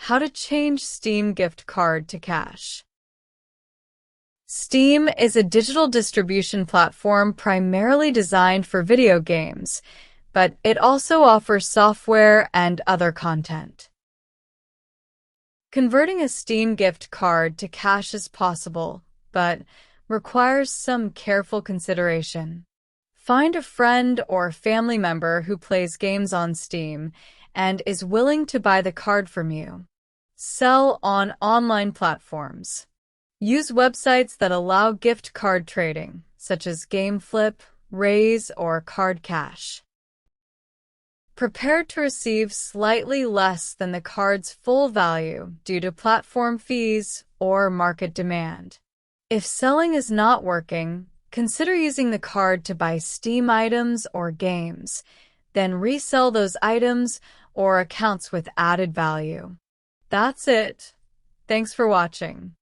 How to change Steam gift card to cash. Steam is a digital distribution platform primarily designed for video games, but it also offers software and other content. Converting a Steam gift card to cash is possible, but requires some careful consideration. Find a friend or family member who plays games on Steam and is willing to buy the card from you. Sell on online platforms. Use websites that allow gift card trading, such as GameFlip, Raise, or Card Cash. Prepare to receive slightly less than the card's full value due to platform fees or market demand. If selling is not working, consider using the card to buy Steam items or games, then resell those items or accounts with added value. That's it. Thanks for watching.